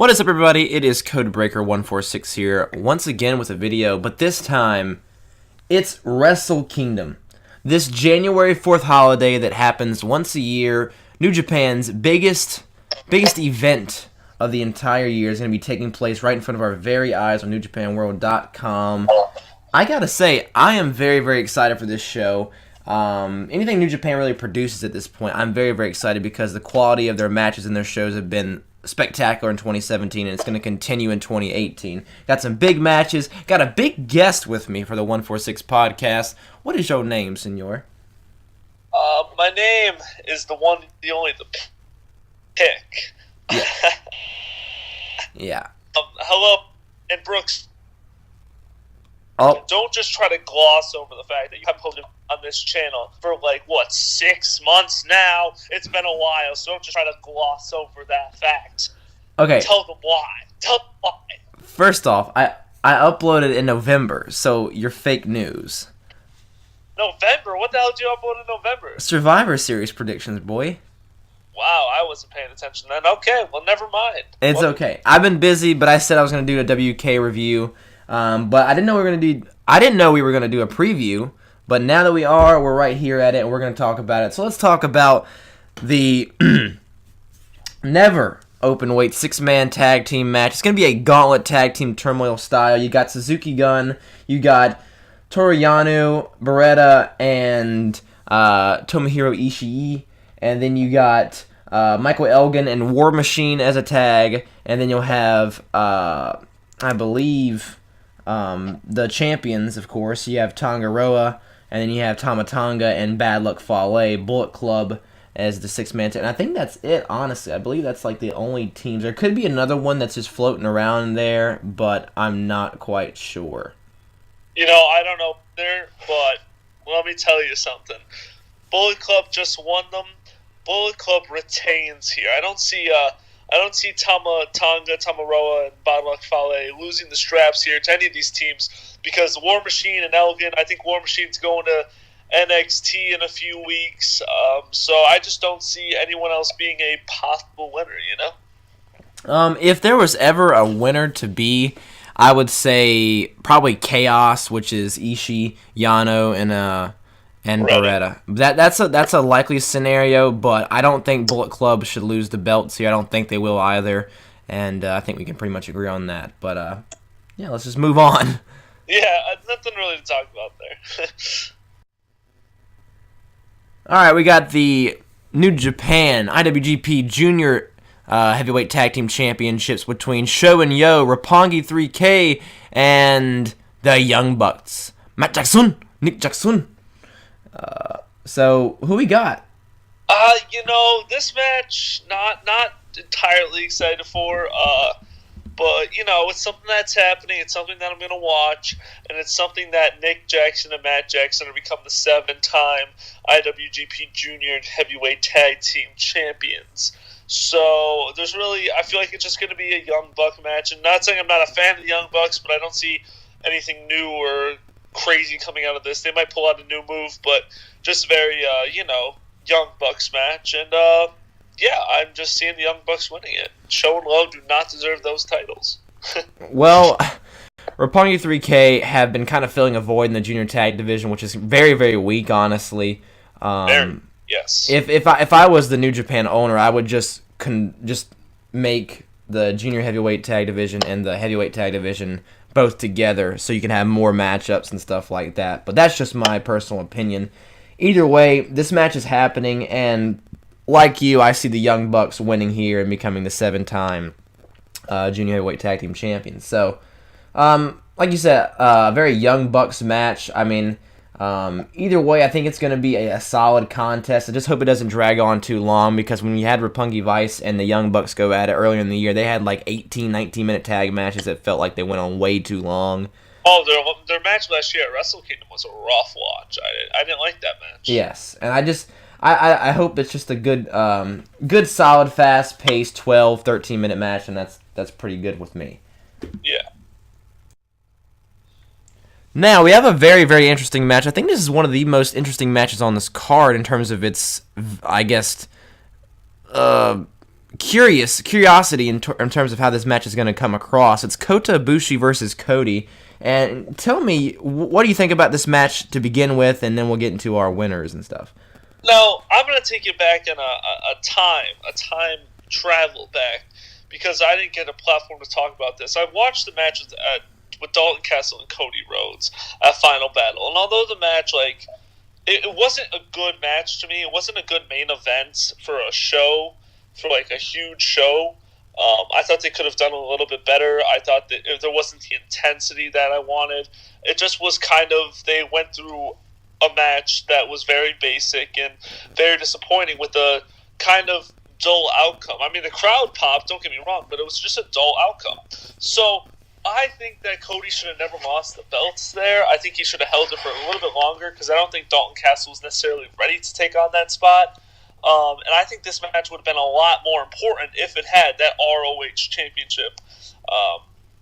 What is up, everybody? It is Codebreaker146 here, once again with a video, but this time, it's Wrestle Kingdom. This January 4th holiday that happens once a year, New Japan's biggest event of the entire year is going to be taking place right in front of our very eyes on NewJapanWorld.com. I gotta say, I am very, very excited for this show. Anything New Japan really produces at this point, I'm very, very excited because the quality of their matches and their shows have been spectacular in 2017, and it's going to continue in 2018. Got some big matches. Got a big guest with me for the 146 podcast. What is your name, senor? My name is the one, the only, the pick. Yeah. Yeah. Hello, and Brooks. Oh. Don't just try to gloss over the fact that you have posted on this channel for 6 months now. It's been a while, so don't just try to gloss over that fact. Okay. Tell them why. Tell them why. First off, I uploaded in November, so you're fake news. November? What the hell did you upload in November? Survivor Series predictions, boy. Wow, I wasn't paying attention then. Okay, well, never mind. It's okay. I've been busy, but I said I was going to do a WK review. But I didn't know we were going to do. I didn't know we were going to do a preview. But now that we are, we're right here at it, and we're going to talk about it. So let's talk about the never open weight 6-man tag team match. It's going to be a gauntlet tag team turmoil style. You got Suzuki Gun, you got Toriyano, Beretta, and Tomohiro Ishii, and then you got Michael Elgin and War Machine as a tag, and then you'll have I believe the champions, of course. You have Tangaroa, and then you have Tamatanga and Bad Luck Fale, Bullet Club as the 6-man tag. And I think that's it, honestly. I believe that's the only teams. There could be another one that's just floating around there, but I'm not quite sure. I don't know there, but let me tell you something. Bullet Club just won them. Bullet Club retains here. I don't see Tamatanga, Tamaroa, and Bad Luck Fale losing the straps here to any of these teams because War Machine and Elgin, I think War Machine's going to NXT in a few weeks, so I just don't see anyone else being a possible winner, If there was ever a winner to be, I would say probably Chaos, which is Ishii, Yano, and Beretta. That's a likely scenario, but I don't think Bullet Club should lose the belts here. I don't think they will either, and I think we can pretty much agree on that. But yeah, let's just move on. Yeah, nothing really to talk about there. All right, we got the New Japan IWGP Junior Heavyweight Tag Team Championships between Sho and Yo, Roppongi 3K, and the Young Bucks. Matt Jackson, Nick Jackson. So who we got? This match not entirely excited for. But it's something that's happening. It's something that I'm going to watch, and it's something that Nick Jackson and Matt Jackson are become the 7-time IWGP Junior Heavyweight Tag Team Champions. So I feel like it's just going to be a Young Buck match. And not saying I'm not a fan of the Young Bucks, but I don't see anything new or crazy coming out of this. They might pull out a new move, but just very, Young Bucks match. And, yeah, I'm just seeing the Young Bucks winning it. Sho and Low do not deserve those titles. Well, Roppongi 3K have been kind of filling a void in the junior tag division, which is very, very weak, honestly. Yes. If I was the New Japan owner, I would just make the junior heavyweight tag division and the heavyweight tag division both together so you can have more matchups and stuff like that. But that's just my personal opinion. Either way, this match is happening, and like you, I see the Young Bucks winning here and becoming the 7-time junior heavyweight tag team champions. So, like you said, a very Young Bucks match. I mean, either way, I think it's going to be a solid contest. I just hope it doesn't drag on too long, because when you had Roppongi Vice and the Young Bucks go at it earlier in the year, they had 18, 19-minute tag matches that felt like they went on way too long. Oh, their match last year at Wrestle Kingdom was a rough watch. I didn't like that match. Yes, and I hope it's just a good, solid, fast-paced 12, 13-minute match, and that's pretty good with me. Yeah. Now, we have a very, very interesting match. I think this is one of the most interesting matches on this card in terms of its, I guess, curiosity in terms of how this match is going to come across. It's Kota Ibushi versus Cody. And tell me, what do you think about this match to begin with, and then we'll get into our winners and stuff. Now, I'm going to take you back in a time travel back, because I didn't get a platform to talk about this. I watched the match with Dalton Castle and Cody Rhodes at Final Battle. And although the match, like, it wasn't a good match to me, it wasn't a good main event for a show, for like a huge show. I thought they could have done a little bit better. I thought that if there wasn't the intensity that I wanted. It just was kind of, they went through a match that was very basic and very disappointing with a kind of dull outcome. I mean, the crowd popped, don't get me wrong, but it was just a dull outcome. So I think that Cody should have never lost the belts there. I think he should have held it for a little bit longer, because I don't think Dalton Castle was necessarily ready to take on that spot. And I think this match would have been a lot more important if it had that ROH Championship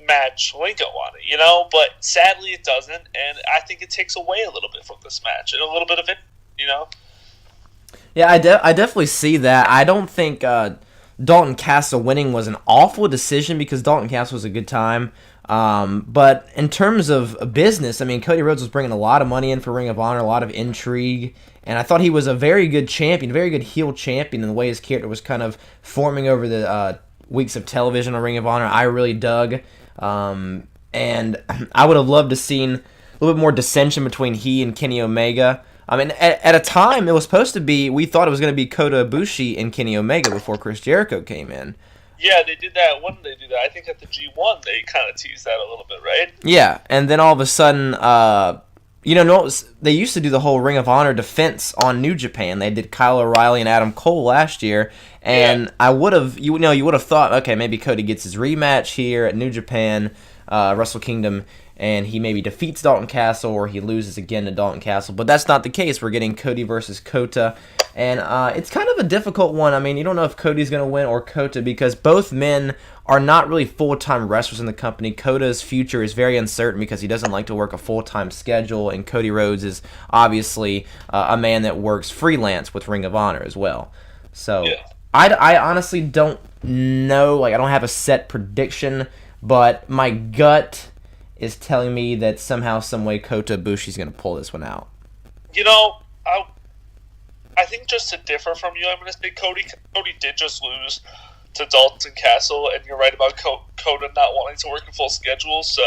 match lingo on it, you know? But sadly it doesn't, and I think it takes away a little bit from this match, and a little bit of it, you know? Yeah, I definitely see that. I don't think Dalton Castle winning was an awful decision, because Dalton Castle was a good time. But in terms of business, I mean, Cody Rhodes was bringing a lot of money in for Ring of Honor, a lot of intrigue, and I thought he was a very good champion, a very good heel champion, in the way his character was kind of forming over the weeks of television on Ring of Honor. I really dug, and I would have loved to seen a little bit more dissension between he and Kenny Omega. I mean, at a time, it was supposed to be, we thought it was going to be Kota Ibushi and Kenny Omega before Chris Jericho came in. Yeah, they did that. When did they do that? I think at the G1 they kind of teased that a little bit, right? Yeah, and then all of a sudden, they used to do the whole Ring of Honor defense on New Japan. They did Kyle O'Reilly and Adam Cole last year, and I would have, you would have thought, okay, maybe Cody gets his rematch here at New Japan, Wrestle Kingdom, and he maybe defeats Dalton Castle, or he loses again to Dalton Castle. But that's not the case. We're getting Cody versus Kota, and it's kind of a difficult one. I mean, you don't know if Cody's going to win or Kota, because both men are not really full-time wrestlers in the company. Kota's future is very uncertain because he doesn't like to work a full-time schedule, and Cody Rhodes is obviously a man that works freelance with Ring of Honor as well. So I honestly don't know. Like, I don't have a set prediction, but my gut is telling me that somehow, some way, Kota Ibushi's going to pull this one out. You know, I think just to differ from you, I'm going to say Cody did just lose to Dalton Castle, and you're right about Kota not wanting to work a full schedule, so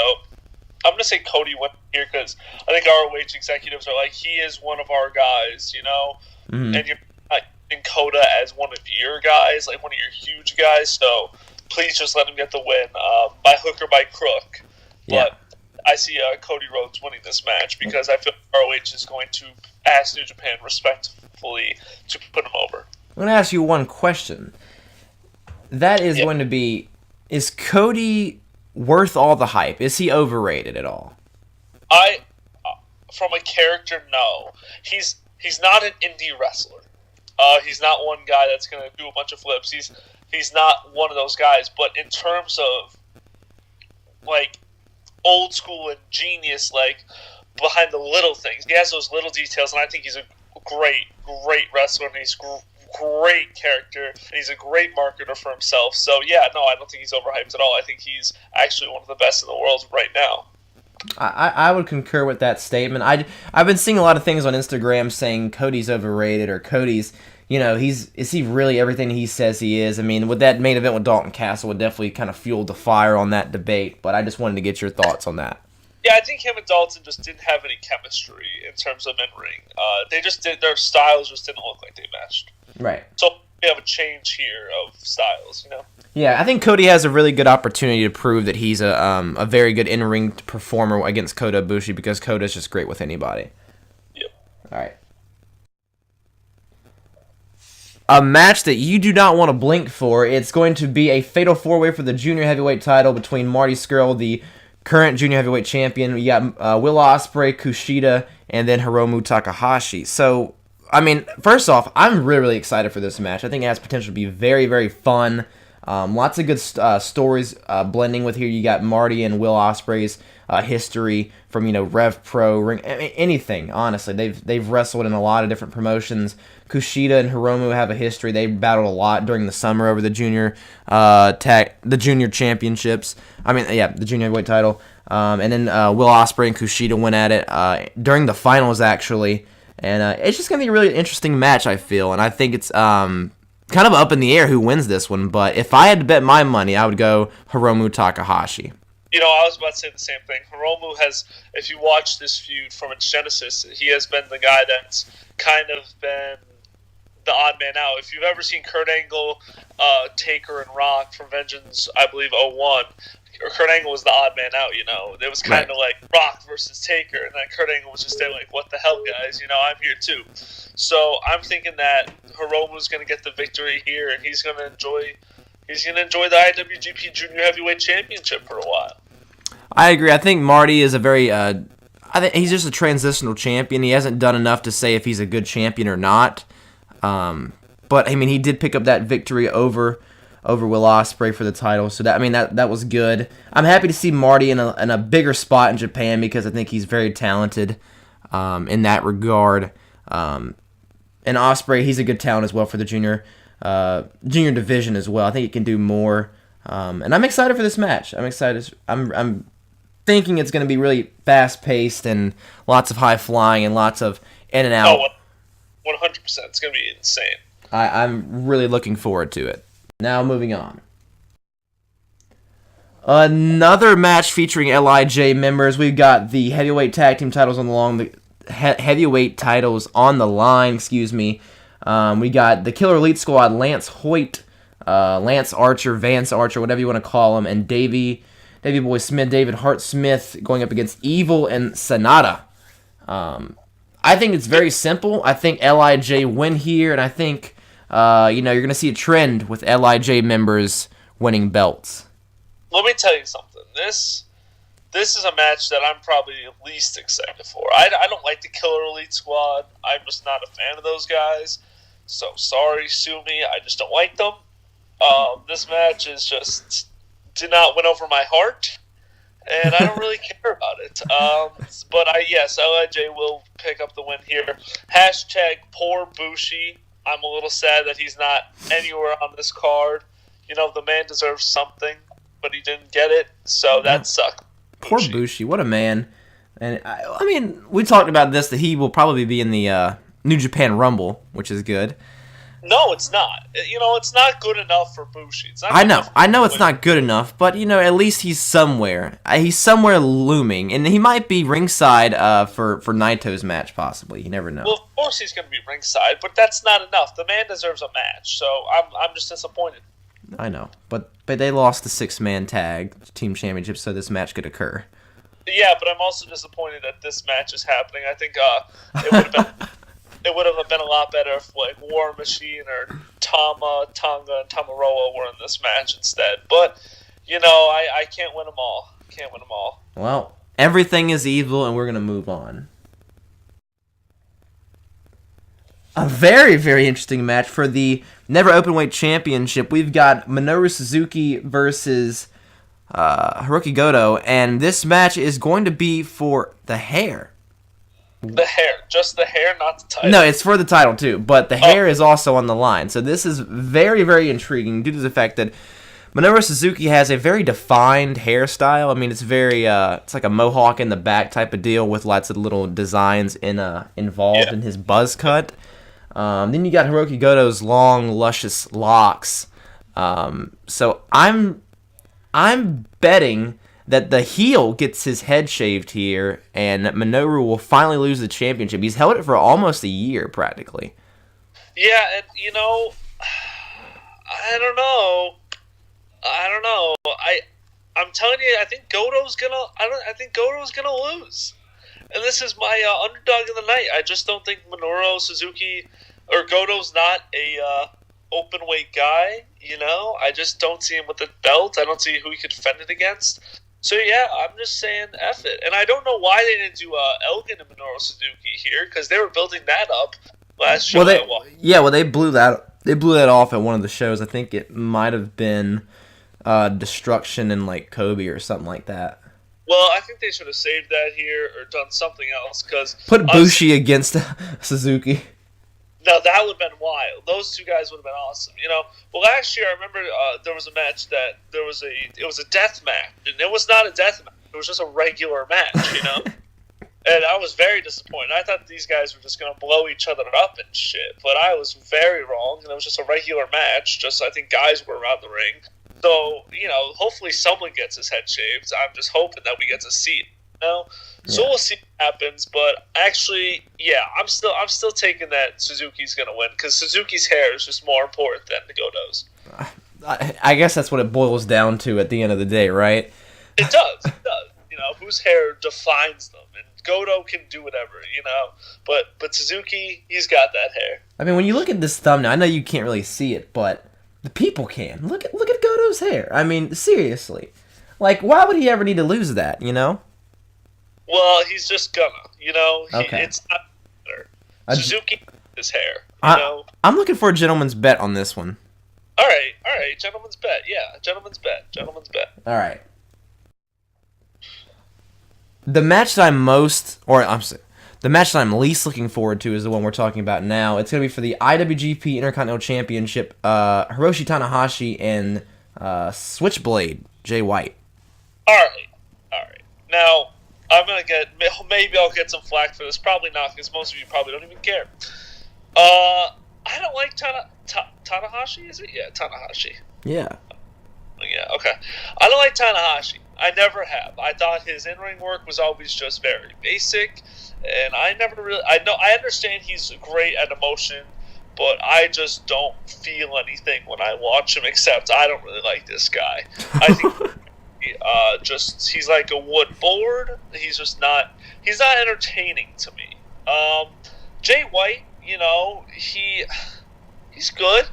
I'm going to say Cody went here, because I think ROH executives are like, he is one of our guys, you know, and you're not using Kota as one of your guys, like one of your huge guys, so please just let him get the win, by hook or by crook. But I see Cody Rhodes winning this match, because I feel ROH is going to ask New Japan respectfully to put him over. I'm going to ask you one question. That is going to be, is Cody worth all the hype? Is he overrated at all? From a character, no. He's not an indie wrestler. He's not one guy that's going to do a bunch of flips. He's not one of those guys. But in terms of, like, old school and genius, like, behind the little things, he has those little details, and I think he's a great wrestler, and he's great character, and he's a great marketer for himself. So yeah, no, I don't think he's overhyped at all. I think he's actually one of the best in the world right now. I would concur with that statement. I've been seeing a lot of things on Instagram saying Cody's overrated, or Cody's, is he really everything he says he is? I mean, with that main event with Dalton Castle would definitely kind of fuel the fire on that debate, but I just wanted to get your thoughts on that. Yeah, I think him and Dalton just didn't have any chemistry in terms of in-ring. Their styles just didn't look like they meshed. Right. So we have a change here of styles, Yeah, I think Cody has a really good opportunity to prove that he's a very good in-ring performer against Kota Ibushi, because Kota's just great with anybody. Yep. All right. A match that you do not want to blink for. It's going to be a fatal four-way for the junior heavyweight title between Marty Scurll, the current junior heavyweight champion. You got Will Ospreay, Kushida, and then Hiromu Takahashi. So, I mean, first off, I'm really, really excited for this match. I think it has potential to be very, very fun. Lots of good stories blending with here. You got Marty and Will Ospreay's history from Rev Pro, Ring, anything. Honestly, they've wrestled in a lot of different promotions. Kushida and Hiromu have a history. They battled a lot during the summer over the junior championships. The junior heavyweight title. And then Will Ospreay and Kushida went at it during the finals actually, and it's just gonna be a really interesting match, I feel, and I think it's kind of up in the air who wins this one. But if I had to bet my money, I would go Hiromu Takahashi. I was about to say the same thing. Hiromu has, if you watch this feud from its genesis, he has been the guy that's kind of been the odd man out. If you've ever seen Kurt Angle, Taker, and Rock from Vengeance, I believe 01, Kurt Angle was the odd man out, It was kind of like Rock versus Taker, and then Kurt Angle was just there like, what the hell, guys? I'm here too. So I'm thinking that Hiromu's going to get the victory here, and he's going to enjoy the IWGP Junior Heavyweight Championship for a while. I agree. I think Marty is a very I think he's just a transitional champion. He hasn't done enough to say if he's a good champion or not. But he did pick up that victory over Will Ospreay for the title, so that was good. I'm happy to see Marty in a bigger spot in Japan because I think he's very talented in that regard. And Ospreay, he's a good talent as well for the junior division as well. I think he can do more, and I'm excited for this match. I'm excited. I'm thinking it's going to be really fast paced and lots of high flying and lots of in and out. Oh, 100%. It's going to be insane. I'm really looking forward to it. Now moving on. Another match featuring LIJ members. We've got the heavyweight tag team titles on the heavyweight titles on the line. Excuse me. We got the Killer Elite Squad, Lance Hoyt, Lance Archer, Vance Archer, whatever you want to call him, and Davey Boy Smith, David Hart Smith, going up against Evil and Sonata. I think it's very simple. I think LIJ win here, and I think you're going to see a trend with LIJ members winning belts. Let me tell you something. This is a match that I'm probably least excited for. I don't like the Killer Elite Squad. I'm just not a fan of those guys. So sorry, sue me. I just don't like them. This match did not win over my heart, and I don't really care about it. But yes, LIJ will pick up the win here. Hashtag poor Bushi. I'm a little sad that he's not anywhere on this card. The man deserves something, but he didn't get it, so that sucked. Poor Bushi, what a man. And we talked about this, that he will probably be in the New Japan Rumble, which is good. No, it's not. It's not good enough for Bushi. I know it's not good enough, but at least he's somewhere. He's somewhere looming, and he might be ringside for Naito's match, possibly. You never know. Well, of course he's going to be ringside, but that's not enough. The man deserves a match, so I'm just disappointed. I know, but they lost the 6-man tag team championship, so this match could occur. Yeah, but I'm also disappointed that this match is happening. I think it would have been. It would have been a lot better if War Machine or Tonga, and Tamaroa were in this match instead. But, I can't win them all. Well, everything is evil, and we're going to move on. A very, very interesting match for the Never Openweight Championship. We've got Minoru Suzuki versus Hiroki Goto, and this match is going to be for the hair. The hair. Just the hair, not the title. No, it's for the title too, but the hair is also on the line. So this is very, very intriguing due to the fact that Minoru Suzuki has a very defined hairstyle. It's very, it's like a mohawk in the back type of deal with lots of little designs involved in his buzz cut. Then you got Hiroki Goto's long, luscious locks. So I'm betting that the heel gets his head shaved here, and Minoru will finally lose the championship. He's held it for almost a year, practically. Yeah, and I don't know. I'm telling you, I think Goto's gonna lose, and this is my underdog of the night. I just don't think Minoru Suzuki or Goto's not a open weight guy. I just don't see him with the belt. I don't see who he could defend it against. So, yeah, I'm just saying F it. And I don't know why they didn't do Elgin and Minoru Suzuki here, because they were building that up last show. They blew that They blew that off at one of the shows. I think it might have been Destruction and like Kobe or something like that. Well, I think they should have saved that here or done something else because Put Bushi against Suzuki. no, that would have been wild. Those two guys would have been awesome. Well, last year I remember there was a match that it was a death match, and it was not a death match. It was just a regular match. And I was very disappointed. I thought these guys were just going to blow each other up and shit, but I was very wrong, and it was just a regular match. Just I think guys were around the ring. So, hopefully someone gets his head shaved. I'm just hoping that we get to see it. Yeah. So we'll see what happens. But actually, yeah, I'm still taking that Suzuki's going to win because Suzuki's hair is just more important than the Goto's. I guess that's what it boils down to at the end of the day, right? It does. It does. Whose hair defines them. And Goto can do whatever, But Suzuki, he's got that hair. I mean, when you look at this thumbnail, I know you can't really see it, but the people can. Look at Goto's hair. I mean, seriously. Like, why would he ever need to lose that, Well, he's just gonna, Okay. It's not better. Suzuki, his hair, I'm looking for a gentleman's bet on this one. All right, gentleman's bet. Yeah, gentleman's bet. All right. The match that the match that I'm least looking forward to is the one we're talking about now. It's going to be for the IWGP Intercontinental Championship, Hiroshi Tanahashi and Switchblade, Jay White. All right. Now, maybe I'll get some flack for this. Probably not, because most of you probably don't even care. I don't like Tanahashi, is it? Yeah, Tanahashi. Yeah. Yeah, okay. I don't like Tanahashi. I never have. I thought his in-ring work was always just very basic, and I understand he's great at emotion, but I just don't feel anything when I watch him, except I don't really like this guy. I think he's like a wood board. He's not entertaining to me. Jay White, he's good,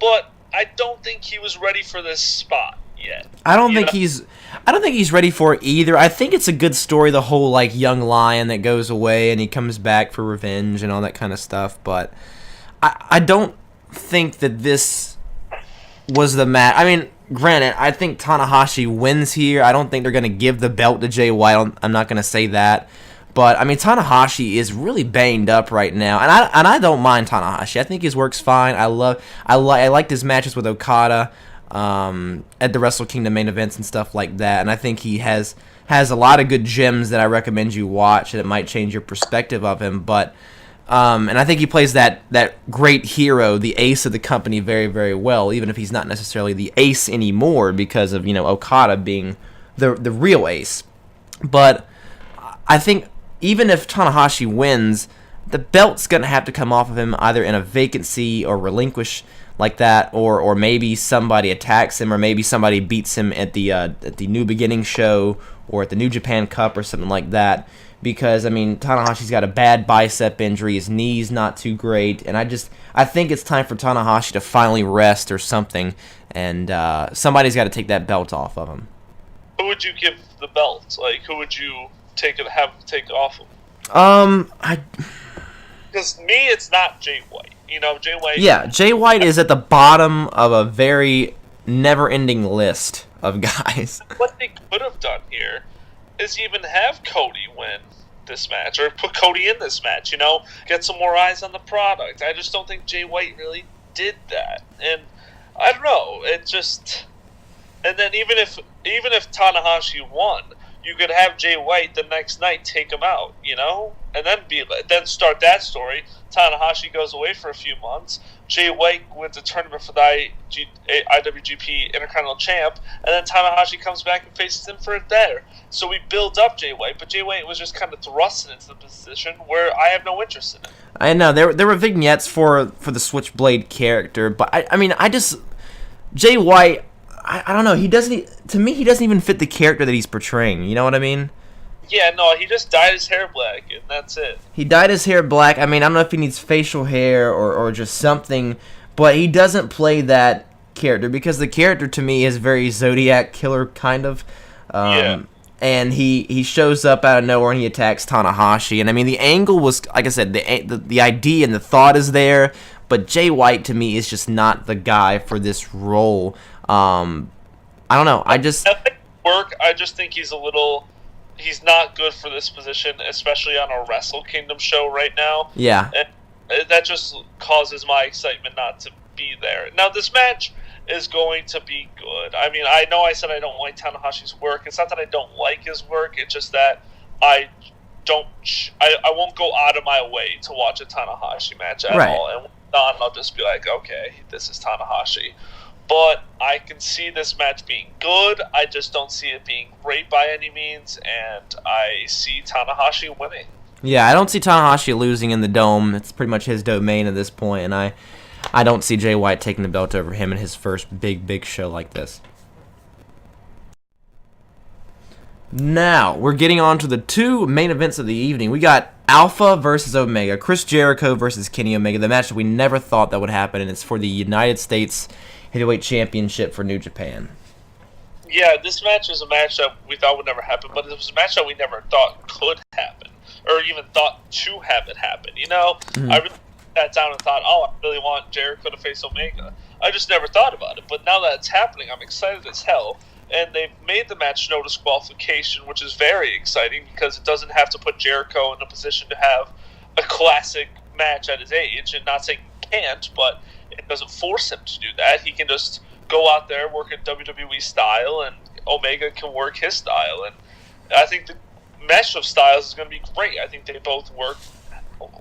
but I don't think he was ready for this spot yet. I don't think he's ready for it either. I think it's a good story, the whole like young lion that goes away and he comes back for revenge and all that kind of stuff, but I don't think that this was the match. I mean, granted, I think Tanahashi wins here. I don't think they're going to give the belt to Jay White. I'm not going to say that. But, I mean, Tanahashi is really banged up right now, and I don't mind Tanahashi. I think his work's fine. I liked his matches with Okada at the Wrestle Kingdom main events and stuff like that, and I think he has a lot of good gems that I recommend you watch, and it might change your perspective of him. But and I think he plays that great hero, the ace of the company, very, very well, even if he's not necessarily the ace anymore because of Okada being the real ace. But I think even if Tanahashi wins, the belt's going to have to come off of him either in a vacancy or relinquish like that, or maybe somebody attacks him, or maybe somebody beats him at the New Beginning show or at the New Japan Cup or something like that. Because, I mean, Tanahashi's got a bad bicep injury, his knee's not too great, and I think it's time for Tanahashi to finally rest or something, and somebody's got to take that belt off of him. Who would you give the belt? Like, who would you take it off him? Because me, it's not Jay White. Jay White. Yeah, Jay White is at the bottom of a very never-ending list of guys. What they could have done here is even have Cody win this match, or put Cody in this match. Get some more eyes on the product. I just don't think Jay White really did that, and I don't know. It just, and then even if Tanahashi won, you could have Jay White the next night take him out, and then start that story. Tanahashi goes away for a few months. Jay White wins a tournament for the IWGP Intercontinental Champ, and then Tanahashi comes back and faces him for it there. So we build up Jay White, but Jay White was just kind of thrusted into the position where I have no interest in it. I know there were vignettes for the Switchblade character, but I mean Jay White. I don't know. He doesn't even fit the character that he's portraying. You know what I mean? Yeah, no, he just dyed his hair black, and that's it. He dyed his hair black. I mean, I don't know if he needs facial hair or just something, but he doesn't play that character because the character to me is very Zodiac Killer kind of. Yeah. And he shows up out of nowhere and he attacks Tanahashi. And I mean, the angle was, like I said, the idea and the thought is there, but Jay White to me is just not the guy for this role. I don't know. I just think he's not good for this position, especially on a Wrestle Kingdom show right now. Yeah. And that just causes my excitement not to be there. Now, this match is going to be good. I mean, I know I said I don't like Tanahashi's work. It's not that I don't like his work. It's just that I won't go out of my way to watch a Tanahashi match at all. And when not, I'll just be like, okay, this is Tanahashi. But I can see this match being good. I just don't see it being great by any means, and I see Tanahashi winning. Yeah, I don't see Tanahashi losing in the Dome. It's pretty much his domain at this point, and I don't see Jay White taking the belt over him in his first big show like this. Now, we're getting on to the two main events of the evening. We got Alpha versus Omega, Chris Jericho versus Kenny Omega, the match that we never thought that would happen, and it's for the United States Heavyweight Championship for New Japan. Yeah, this match is a match that we thought would never happen, but it was a match that we never thought could happen, or even thought to have it happen. You know, I really sat down and thought, I really want Jericho to face Omega. I just never thought about it, but now that it's happening, I'm excited as hell. And they've made the match no disqualification, which is very exciting because it doesn't have to put Jericho in a position to have a classic match at his age. And not saying he can't, but it doesn't force him to do that. He can just go out there, work a WWE style, and Omega can work his style. And I think the mesh of styles is going to be great. I think they both work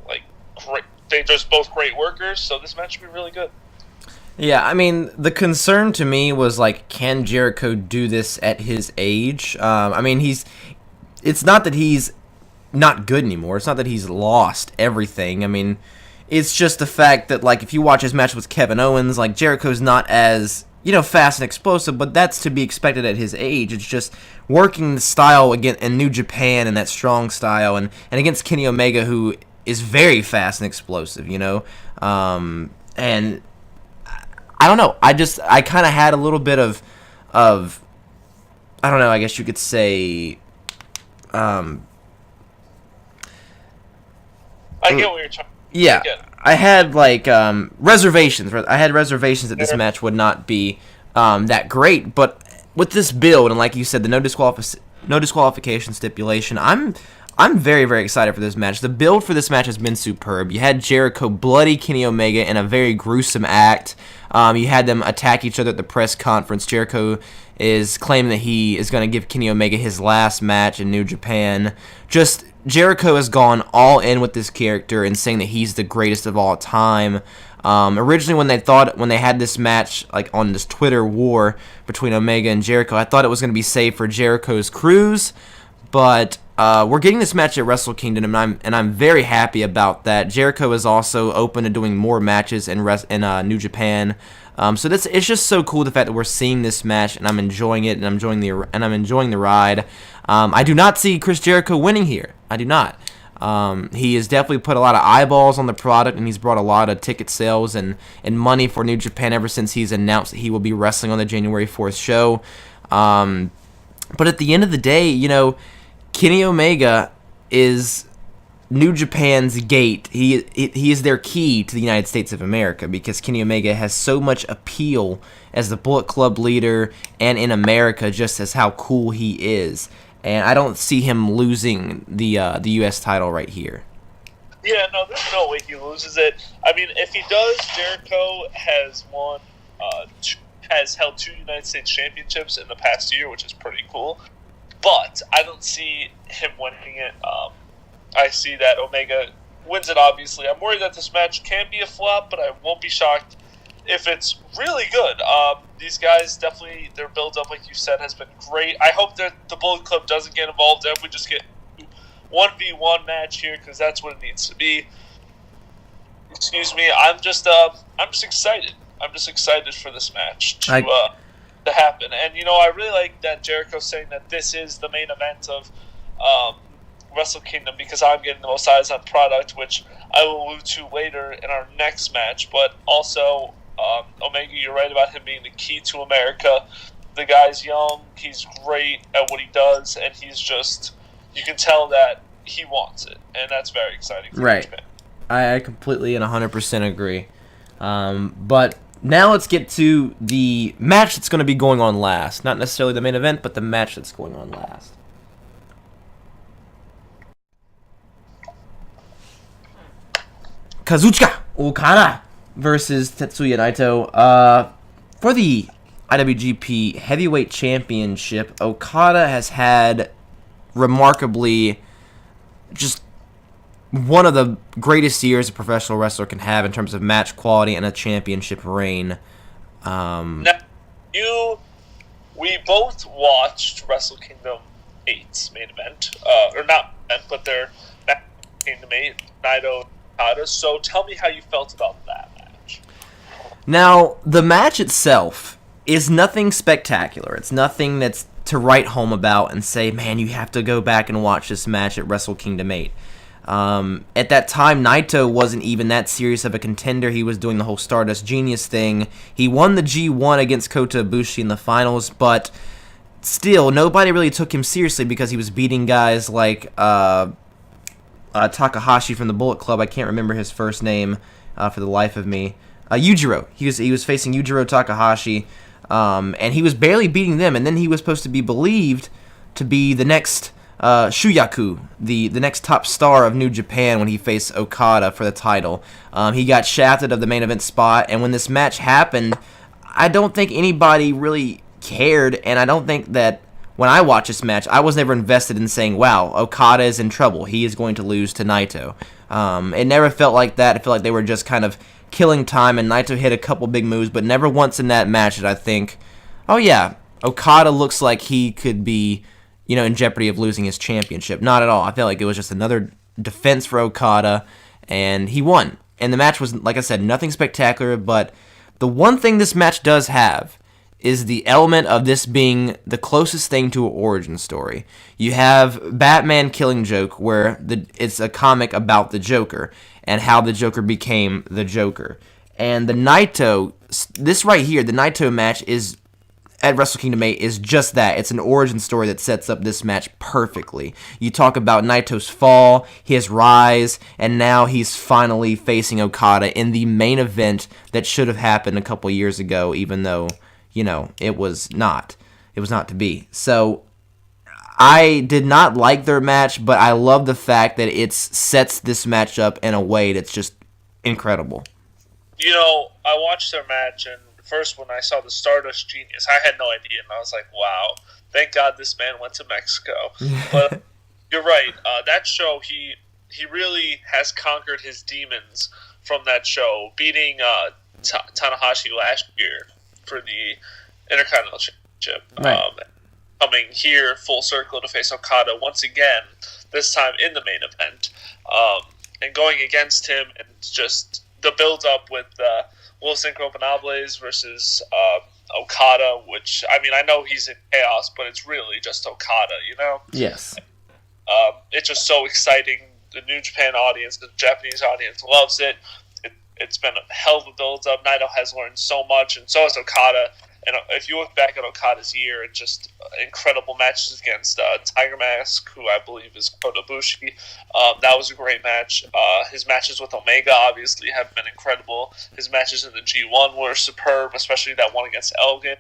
like great. They're just both great workers, so this match will be really good. Yeah, I mean, the concern to me was, like, can Jericho do this at his age? I mean, it's not that he's not good anymore. It's not that he's lost everything. I mean, it's just the fact that, like, if you watch his match with Kevin Owens, like, Jericho's not as, fast and explosive, but that's to be expected at his age. It's just working the style again in New Japan and that strong style, and against Kenny Omega, who is very fast and explosive, and I don't know. I kind of had a little bit of I don't know. I guess you could say. I get what you're trying. Yeah, I had reservations. I had reservations that this match would not be that great, but with this build and like you said, the no disqualification stipulation, I'm very, very excited for this match. The build for this match has been superb. You had Jericho bloody Kenny Omega in a very gruesome act. You had them attack each other at the press conference. Jericho is claiming that he is going to give Kenny Omega his last match in New Japan. Just Jericho has gone all in with this character and saying that he's the greatest of all time. Originally, when they had this match like on this Twitter war between Omega and Jericho, I thought it was going to be saved for Jericho's cruise, but we're getting this match at Wrestle Kingdom, and I'm very happy about that. Jericho is also open to doing more matches in New Japan, so it's just so cool the fact that we're seeing this match, and I'm enjoying it, and I'm enjoying the ride. I do not see Chris Jericho winning here. I do not. He has definitely put a lot of eyeballs on the product, and he's brought a lot of ticket sales and money for New Japan ever since he's announced that he will be wrestling on the January 4th show. But at the end of the day, Kenny Omega is New Japan's gate. He is their key to the United States of America because Kenny Omega has so much appeal as the Bullet Club leader and in America just as how cool he is. And I don't see him losing the U.S. title right here. Yeah, no, there's no way he loses it. I mean, if he does, Jericho has has held 2 United States championships in the past year, which is pretty cool. But I don't see him winning it. I see that Omega wins it, obviously. I'm worried that this match can be a flop, but I won't be shocked if it's really good. These guys definitely, their build-up, like you said, has been great. I hope that the Bullet Club doesn't get involved. If we just get 1v1 match here, because that's what it needs to be. Excuse me. I'm just excited. I'm just excited for this match to happen. And, I really like that Jericho saying that this is the main event of Wrestle Kingdom because I'm getting the most eyes on product, which I will allude to later in our next match. But also, Omega, you're right about him being the key to America. The guy's young, he's great at what he does, and he's just, you can tell that he wants it, and that's very exciting for right. Japan. I completely and 100% agree. But now let's get to the match that's going to be going on last. Not necessarily the main event, but the match that's going on last. Kazuchika Okada versus Tetsuya Naito. For the IWGP Heavyweight Championship, Okada has had remarkably just one of the greatest years a professional wrestler can have in terms of match quality and a championship reign. Now, we both watched Wrestle Kingdom 8's main event, or not event, but their Kingdom 8, Naito Okada. So tell me how you felt about that match. Now, the match itself is nothing spectacular. It's nothing that's to write home about and say, man, you have to go back and watch this match at Wrestle Kingdom 8. At that time, Naito wasn't even that serious of a contender. He was doing the whole Stardust Genius thing. He won the G1 against Kota Ibushi in the finals, but still, nobody really took him seriously because he was beating guys like Takahashi from the Bullet Club. I can't remember his first name for the life of me. Yujiro. He was facing Yujiro Takahashi, and he was barely beating them, and then he was supposed to be believed to be the next Shuyaku, the next top star of New Japan when he faced Okada for the title. He got shafted of the main event spot, and when this match happened, I don't think anybody really cared, and I don't think that when I watched this match, I was never invested in saying, wow, Okada is in trouble. He is going to lose to Naito. It never felt like that. It felt like they were just kind of killing time, and Naito hit a couple big moves, but never once in that match did I think, oh yeah, Okada looks like he could be in jeopardy of losing his championship. Not at all. I felt like it was just another defense for Okada, and he won. And the match was, like I said, nothing spectacular, but the one thing this match does have is the element of this being the closest thing to an origin story. You have Batman Killing Joke, where it's a comic about the Joker, and how the Joker became the Joker. And the Naito, this right here, the Naito match is at Wrestle Kingdom 8 is just that. It's an origin story that sets up this match perfectly. You talk about Naito's fall, his rise, and now he's finally facing Okada in the main event that should have happened a couple years ago, even though, it was not. It was not to be. So, I did not like their match, but I love the fact that it sets this match up in a way that's just incredible. I watched their match, and first when I saw the Stardust Genius, I had no idea, and I was like, wow, thank God this man went to Mexico. But you're right. That show, he really has conquered his demons from that show, beating Tanahashi last year for the Intercontinental Championship. Right. Coming here full circle to face Okada once again, this time in the main event, and going against him, and just the build-up with Los Ingobernables versus Okada, which, I know he's in chaos, but it's really just Okada, Yes. It's just so exciting. The New Japan audience, the Japanese audience loves it. It's been a hell of a build-up. Naito has learned so much, and so has Okada. And if you look back at Okada's year, it's just incredible matches against Tiger Mask, who I believe is Kota Ibushi. That was a great match. His matches with Omega obviously have been incredible. His matches in the G1 were superb, especially that one against Elgin.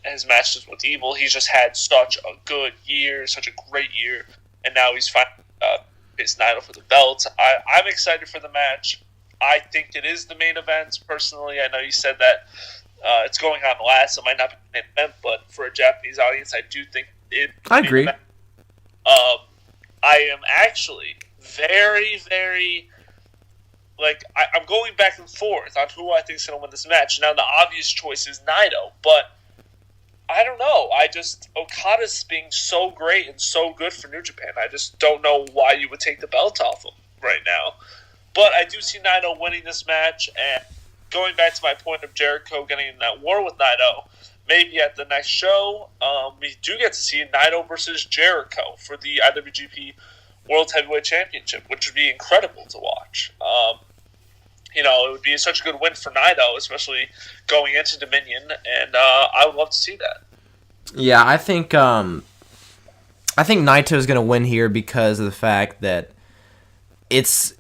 His matches with Evil, he's just had such a good year, such a great year. And now he's finally faced Naito for the belt. I'm excited for the match. I think it is the main event, personally. I know you said that it's going on last. It might not be the main event, but for a Japanese audience, I do think it. I agree. I am actually very, very I'm going back and forth on who I think is going to win this match. Now, the obvious choice is Naito, but I don't know. Okada's being so great and so good for New Japan. I just don't know why you would take the belt off him right now. But I do see Naito winning this match, and going back to my point of Jericho getting in that war with Naito, maybe at the next show, we do get to see Naito versus Jericho for the IWGP World Heavyweight Championship, which would be incredible to watch. It would be such a good win for Naito, especially going into Dominion, and I would love to see that. Yeah, I think Naito is going to win here because of the fact that it's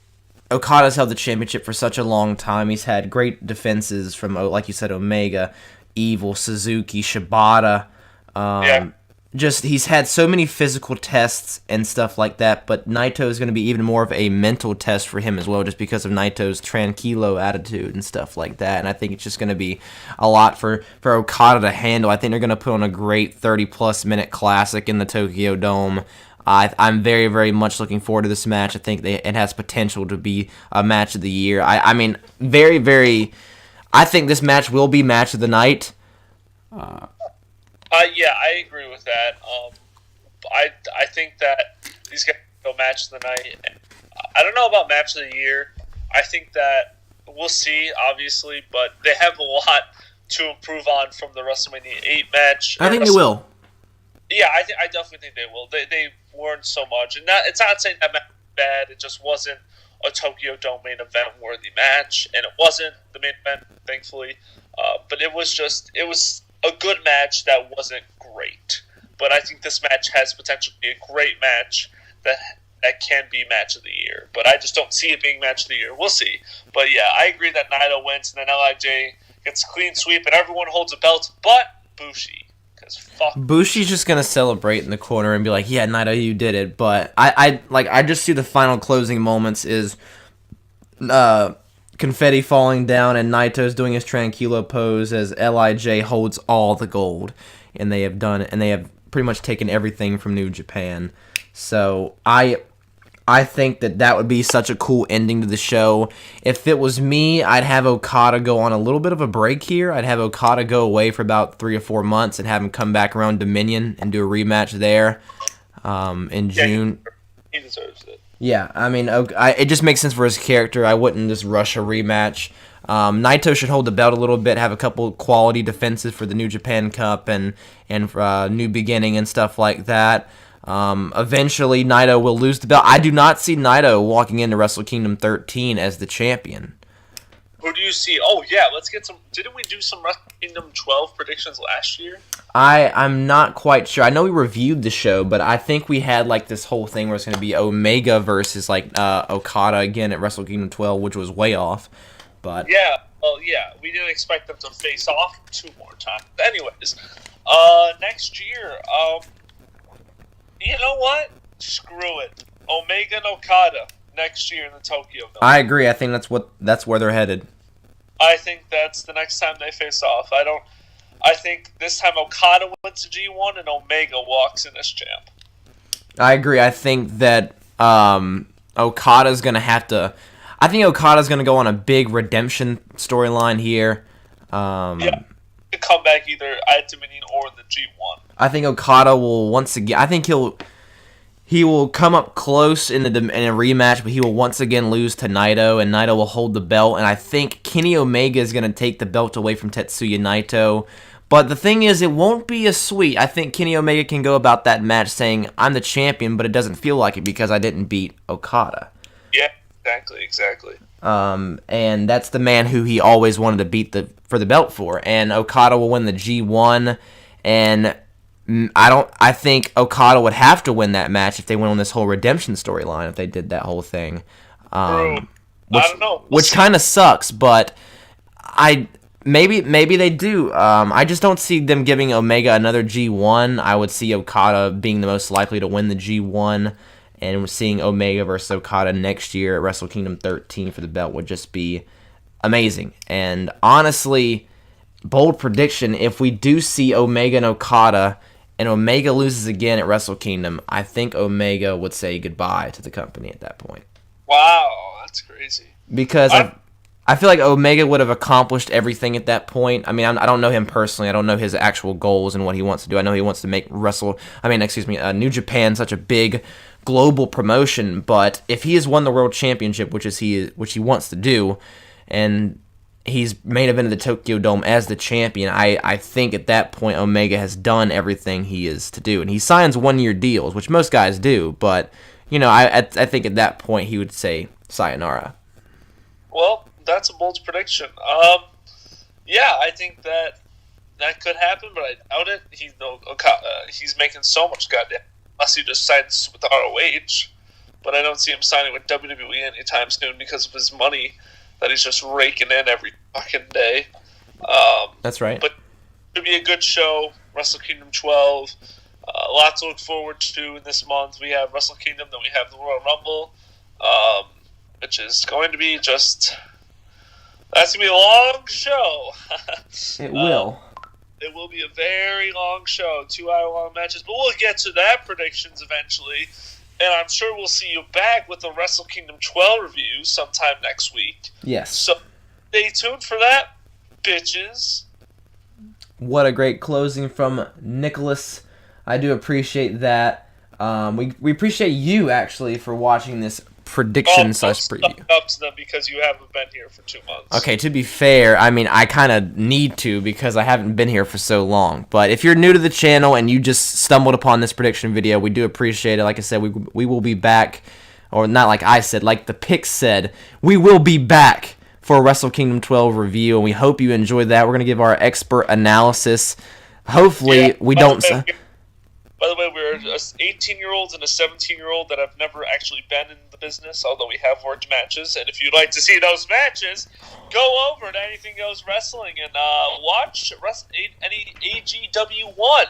Okada's held the championship for such a long time. He's had great defenses from, like you said, Omega, Evil, Suzuki, Shibata. Just he's had so many physical tests and stuff like that, but Naito is going to be even more of a mental test for him as well, just because of Naito's tranquilo attitude and stuff like that. And I think it's just going to be a lot for Okada to handle. I think they're going to put on a great 30-plus minute classic in the Tokyo Dome. I'm very, very much looking forward to this match. I think it has potential to be a match of the year. I mean, very, very. I think this match will be match of the night. Yeah, I agree with that. I think that these guys go match of the night. I don't know about match of the year. I think that we'll see, obviously, but they have a lot to improve on from the WrestleMania 8 match. I think they will. Yeah, I definitely think they will. They learned so much, and it's not saying that match was bad. It just wasn't a Tokyo Dome main event worthy match, and it wasn't the main event, thankfully. But it was a good match that wasn't great. But I think this match has potential to be a great match that can be match of the year. But I just don't see it being match of the year. We'll see. But yeah, I agree that Naito wins, and then LIJ gets a clean sweep, and everyone holds a belt, but Bushi. Because fuck. Bushi's just gonna celebrate in the corner and be like, "Yeah, Naito, you did it." But I just see the final closing moments is, confetti falling down and Naito's doing his tranquilo pose as LIJ holds all the gold, and they have pretty much taken everything from New Japan. So I think that would be such a cool ending to the show. If it was me, I'd have Okada go on a little bit of a break here. I'd have Okada go away for about 3 or 4 months and have him come back around Dominion and do a rematch there in June. He deserves it. Yeah, I mean, it just makes sense for his character. I wouldn't just rush a rematch. Naito should hold the belt a little bit, have a couple quality defenses for the New Japan Cup and New Beginning and stuff like that. Eventually, Naito will lose the belt. I do not see Naito walking into Wrestle Kingdom 13 as the champion. Who do you see? Oh, yeah, let's get some... Didn't we do some Wrestle Kingdom 12 predictions last year? I'm not quite sure. I know we reviewed the show, but I think we had like this whole thing where it's going to be Omega versus Okada again at Wrestle Kingdom 12, which was way off. But yeah, well, yeah, we didn't expect them to face off 2 more times. Anyways, next year, you know what? Screw it. Omega and Okada next year in the Tokyo Dome. I agree. I think that's where they're headed. I think that's the next time they face off. I think this time Okada wins the G1 and Omega walks in as champ. I agree. I think that Okada's going to have to... I think Okada's going to go on a big redemption storyline here. Yeah, to come back either at Dominion or in the G1. I think Okada will once again... I think he will come up close in a rematch, but he will once again lose to Naito, and Naito will hold the belt. And I think Kenny Omega is going to take the belt away from Tetsuya Naito. But the thing is, it won't be as sweet. I think Kenny Omega can go about that match saying, I'm the champion, but it doesn't feel like it because I didn't beat Okada. Yeah, exactly. And that's the man who he always wanted to beat for the belt for. And Okada will win the G1, and I think Okada would have to win that match if they went on this whole redemption storyline, if they did that whole thing. I don't know. Which kind of sucks, but maybe they do. I just don't see them giving Omega another G1. I would see Okada being the most likely to win the G1, and seeing Omega versus Okada next year at Wrestle Kingdom 13 for the belt would just be amazing. And honestly, bold prediction, if we do see Omega and Okada, and Omega loses again at Wrestle Kingdom, I think Omega would say goodbye to the company at that point. Wow, that's crazy. Because I feel like Omega would have accomplished everything at that point. I mean, I don't know him personally. I don't know his actual goals and what he wants to do. I know he wants to make New Japan such a big global promotion. But if he has won the World Championship, which he wants to do, and he's main evented the Tokyo Dome as the champion, I think at that point Omega has done everything he is to do. And he signs 1-year deals, which most guys do. But, I think at that point he would say sayonara. Well, that's a bold prediction. Yeah, I think that could happen, but I doubt it. He's making so much goddamn, unless he just signs with ROH. but I don't see him signing with WWE anytime soon because of his money that he's just raking in every fucking day. That's right. But it should be a good show. Wrestle Kingdom 12. Lots to look forward to in this month. We have Wrestle Kingdom, then we have the Royal Rumble, which is going to be just... That's going to be a long show. It will. It will be a very long show, 2-hour-long matches, but we'll get to that predictions eventually, and I'm sure we'll see you back with the Wrestle Kingdom 12 review sometime next week. Yes. So stay tuned for that, bitches. What a great closing from Nicholas. I do appreciate that. We appreciate you, actually, for watching this prediction preview. Up to them because you haven't been here for 2 months. Okay, to be fair, I mean, I kind of need to because I haven't been here for so long. But if you're new to the channel and you just stumbled upon this prediction video, we do appreciate it. Like I said, we will be back, or not like I said, like the pic said, we will be back for a Wrestle Kingdom 12 review, and we hope you enjoyed that. We're going to give our expert analysis. Hopefully, we don't... By the way, we're 18-year-olds and a 17-year-old that have never actually been in the business, although we have worked matches. And if you'd like to see those matches, go over to Anything Goes Wrestling and watch any AGW1.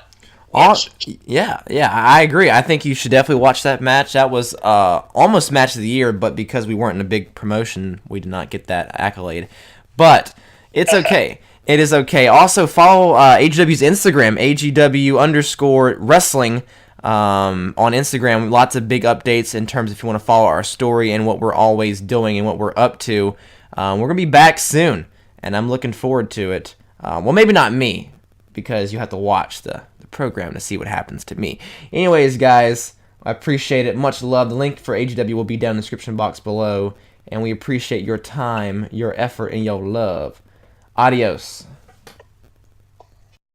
Yeah, I agree. I think you should definitely watch that match. That was almost match of the year, but because we weren't in a big promotion, we did not get that accolade. But it's okay. It is okay. Also, follow AGW's Instagram, AGW_wrestling on Instagram. Lots of big updates in terms of if you want to follow our story and what we're always doing and what we're up to. We're going to be back soon, and I'm looking forward to it. Well, maybe not me, because you have to watch the program to see what happens to me. Anyways, guys, I appreciate it. Much love. The link for AGW will be down in the description box below, and we appreciate your time, your effort, and your love. Adios.